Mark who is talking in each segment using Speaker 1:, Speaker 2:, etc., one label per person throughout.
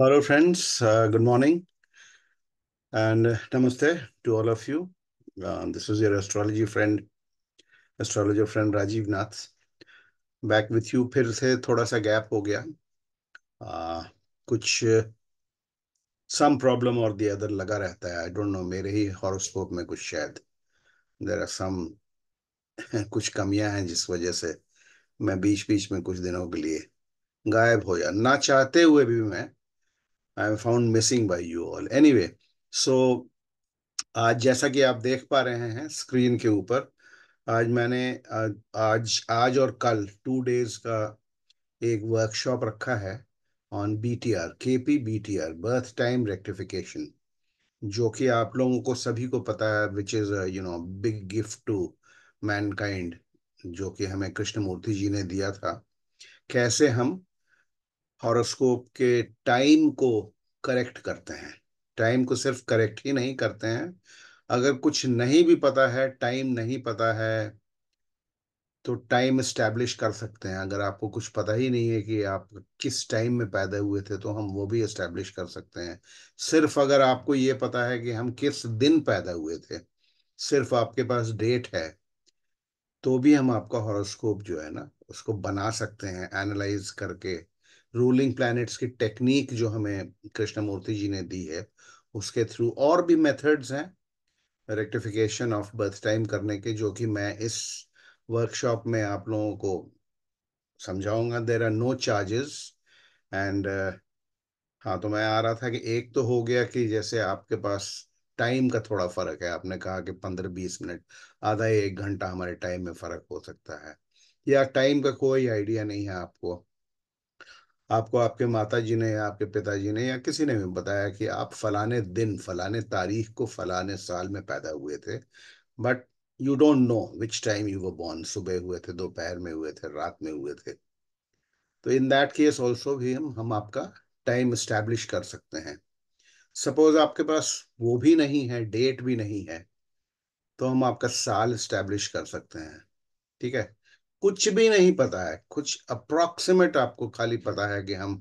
Speaker 1: Hello, friends. Good morning and namaste to all of you. This is your astrologer friend Rajiv Nath. Back with you. फिर से थोड़ा सा gap हो गया. कुछ some problem और the other लगा रहता है. I don't know. मेरे ही हॉरोस्कोप में कुछ शायद there are some कुछ कमियां हैं जिस वजह से मैं बीच बीच में कुछ दिनों के लिए गायब हो जा ना चाहते हुए भी मैं I am found missing by you all. Anyway, so आज जैसा कि आप देख पा रहे हैं स्क्रीन के ऊपर, आज मैंने आज आज और कल 2 डेज का एक वर्कशॉप रखा है on BTR, KP BTR, birth time rectification, जो कि आप लोगों को सभी को पता है, which is big gift to mankind, जो कि हमें कृष्णमूर्ति जी ने दिया था. कैसे हम हॉरोस्कोप के टाइम को करेक्ट करते हैं. टाइम को सिर्फ करेक्ट ही नहीं करते हैं, अगर कुछ नहीं भी पता है, टाइम नहीं पता है, तो टाइम एस्टैब्लिश कर सकते हैं. अगर आपको कुछ पता ही नहीं है कि आप किस टाइम में पैदा हुए थे, तो हम वो भी एस्टैब्लिश कर सकते हैं. सिर्फ अगर आपको ये पता है कि हम किस दिन पैदा हुए थे, सिर्फ आपके पास डेट है, तो भी हम आपका हॉरोस्कोप जो है ना उसको बना सकते हैं एनालाइज करके. रूलिंग प्लैनेट्स की टेक्निक जो हमें कृष्णमूर्ति जी ने दी है, उसके थ्रू और भी मेथड्स हैं रेक्टिफिकेशन ऑफ बर्थ टाइम करने के, जो कि मैं इस वर्कशॉप में आप लोगों को समझाऊंगा. There are no charges and हाँ, तो मैं आ रहा था कि एक तो हो गया कि जैसे आपके पास टाइम का थोड़ा फर्क है. आपने कहा कि 15-20 मिनट, आधा 1 घंटा हमारे टाइम में फर्क हो सकता है, या टाइम का कोई आइडिया नहीं है आपको. आपको आपके माता जी ने या आपके पिताजी ने या किसी ने भी बताया कि आप फलाने दिन, फलाने तारीख को, फलाने साल में पैदा हुए थे, but you don't know which time you were born. सुबह हुए थे, दोपहर में हुए थे, रात में हुए थे. तो इन दैट केस ऑल्सो भी हम आपका टाइम स्टैब्लिश कर सकते हैं. सपोज आपके पास वो भी नहीं है, डेट भी नहीं है, तो हम आपका साल स्टैब्लिश कर सकते हैं. ठीक है. कुछ भी नहीं पता है, कुछ अप्रोक्सीमेट आपको खाली पता है कि हम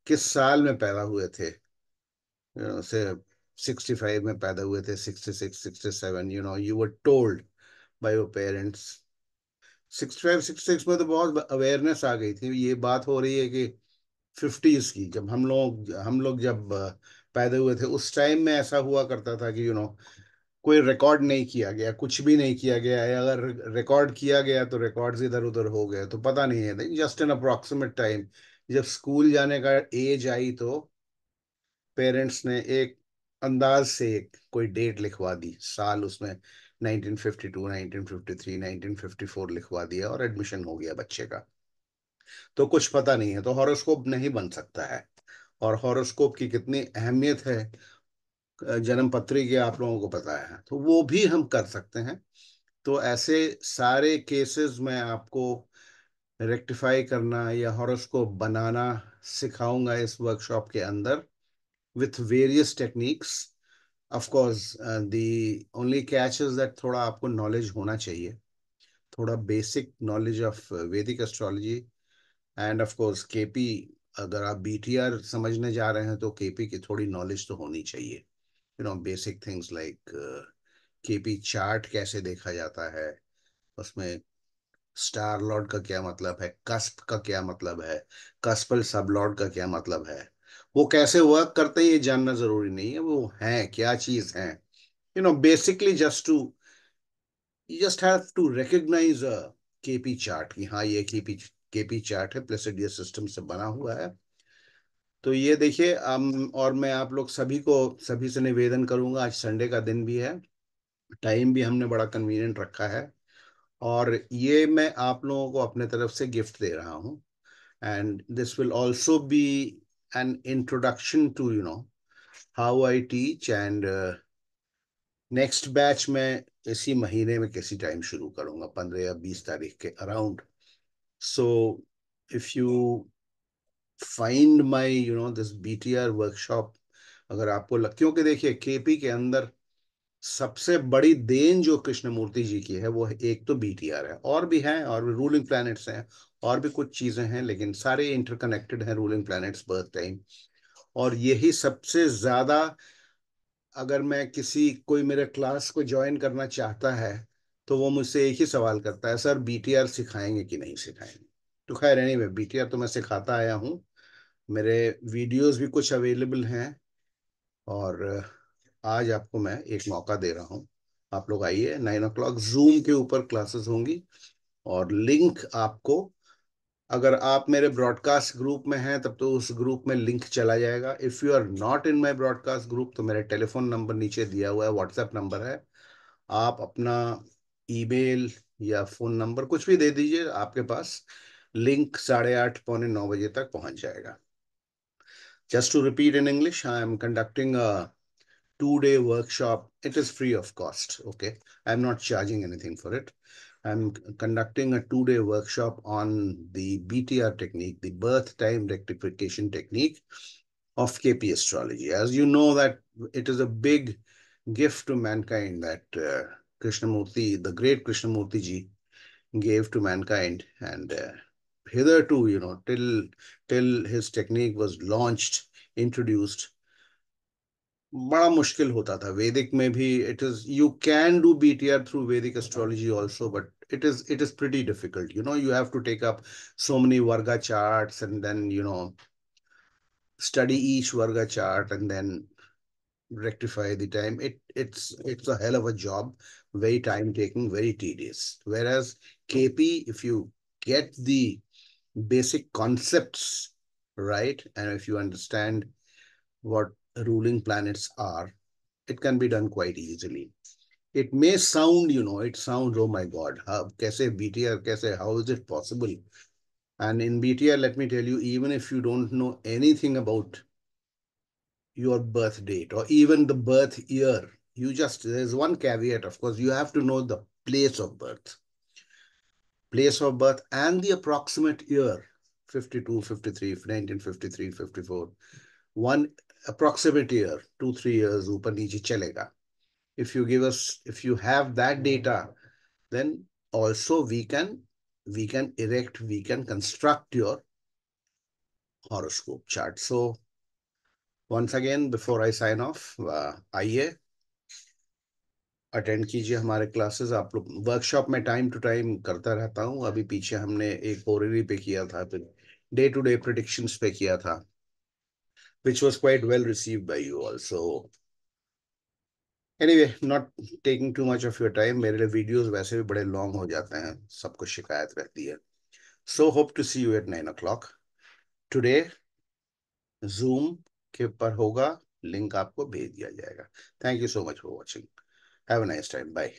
Speaker 1: किस साल में पैदा हुए थे. से 65 में पैदा हुए थे, 66, 67, you were told by your parents. 65, 66 में तो बहुत अवेयरनेस आ गई थी. ये बात हो रही है कि 50s की, जब हम लोग जब पैदा हुए थे, उस टाइम में ऐसा हुआ करता था कि कोई रिकॉर्ड नहीं किया गया, कुछ भी नहीं किया गया है. अगर रिकॉर्ड किया गया तो रिकॉर्ड्स इधर उधर हो गए, तो पता नहीं है. जस्ट एन अप्रोक्सीमेट टाइम, जब स्कूल जाने का एज आई, तो पेरेंट्स ने एक अंदाज से एक कोई डेट लिखवा दी, साल उसमें 1952, 1953, 1954 लिखवा दिया, और एडमिशन हो गया बच्चे का. तो कुछ पता नहीं है, तो हॉरोस्कोप नहीं बन सकता है. और हॉरोस्कोप की कितनी अहमियत है जन्म पत्री की आप लोगों को पता है, तो वो भी हम कर सकते हैं. तो ऐसे सारे केसेस में आपको रेक्टिफाई करना या हॉरोस्कोप बनाना सिखाऊंगा इस वर्कशॉप के अंदर, with various techniques. Of course the only catch is that थोड़ा आपको नॉलेज होना चाहिए, थोड़ा बेसिक नॉलेज ऑफ वैदिक astrology. End of course KP, अगर आप बीटीआर समझने जा रहे हैं तो केपी की थोड़ी नॉलेज तो होनी चाहिए. Basic things like KP chart कैसे देखा जाता है, उसमें स्टार लॉर्ड का क्या मतलब है, कस्प का क्या मतलब है, कस्पल सब लॉर्ड का क्या मतलब है, वो कैसे वर्क करते हैं ये जानना जरूरी नहीं है, वो हैं क्या चीज है. Basically just have to recognise a KP chart, कि हाँ ये केपी चार्ट है, प्लेसिडियस सिस्टम से बना हुआ है. तो ये देखिए, और मैं आप लोग सभी से निवेदन करूंगा, आज संडे का दिन भी है, टाइम भी हमने बड़ा कन्वीनियंट रखा है, और ये मैं आप लोगों को अपने तरफ से गिफ्ट दे रहा हूँ. And this will also be an introduction to how I teach. And next batch में इसी महीने में किसी टाइम शुरू करूंगा, 15 या 20 तारीख के around. So if you find my this BTR workshop, अगर आपको क्योंकि देखिए केपी के अंदर सबसे बड़ी देन जो कृष्णमूर्ति जी की है, वो एक तो बीटीआर है, और भी हैं, और भी रूलिंग प्लैनेट्स हैं, और भी कुछ चीजें हैं, लेकिन सारे इंटरकनेक्टेड हैं रूलिंग प्लैनेट्स, बर्थ टाइम. और यही सबसे ज्यादा, अगर मैं किसी कोई मेरे क्लास को ज्वाइन करना चाहता है तो वो मुझसे एक ही सवाल करता है, सर बीटीआर सिखाएंगे कि नहीं सिखाएंगे। तो खैर एनीवे, बीटीआर तो मैं सिखाता आया हूँ, मेरे वीडियोस भी कुछ अवेलेबल हैं। और आज आपको मैं एक मौका दे रहा हूँ, आप लोग आइए, 9 o'clock जूम के ऊपर क्लासेस होंगी। और लिंक आपको, अगर आप मेरे ब्रॉडकास्ट ग्रुप में हैं तब तो उस ग्रुप में लिंक चला जाएगा। If you are not in my broadcast group तो मेरा टेलीफोन नंबर नीचे दिया हुआ है, व्हाट्सएप नंबर है, आप अपना ईमेल या फोन नंबर कुछ भी दे दीजिए, आपके पास लिंक 8:30 9 बजे तक पहुंच जाएगा। Just to repeat in English, I am conducting a 2-day workshop. It is free of cost. Okay. I'm not charging anything for it. I'm conducting a 2-day workshop on the BTR technique, the birth time rectification technique of KP astrology. As you know that it is a big gift to mankind that Krishnamurti, the great Krishnamurti ji, gave to mankind. And hitherto, till his technique was launched, introduced, बड़ा मुश्किल होता था वैदिक में भी। It is, you can do BTR through Vedic astrology also, but it is pretty difficult. You have to take up so many varga charts and then study each varga chart and then rectify the time. It's a hell of a job, very time taking, very tedious. Whereas KP, if you get the basic concepts right, and if you understand what ruling planets are, it can be done quite easily. It may sound, it sounds, oh my God, kaise BTR, kaise, how is it possible? And in BTR, let me tell you, even if you don't know anything about your birth date or even the birth year, there's one caveat, of course, you have to know the place of birth and the approximate year, 52, 53, 1953, 54, one approximate year, 2, 3 years, ऊपर नीचे चलेगा. If you have that data, then also we can construct your horoscope chart. So once again, before I sign off, आइए attend कीजिए हमारे classes. आप लोग workshop में time to time करता रहता हूँ। अभी पीछे हमने एक होरेरी पे किया था, फिर डे टू डे प्रिडिक्शंस पे किया था, which was quite well received by you also. Anyway, not taking too much of your time, मेरे लिए वीडियोस वैसे भी बड़े लॉन्ग हो जाते हैं, सबको शिकायत रहती है। So hope to see you at 9 o'clock today. Zoom के ऊपर होगा, लिंक आपको भेज दिया जाएगा। Thank you so much for watching. Have a nice time. Bye.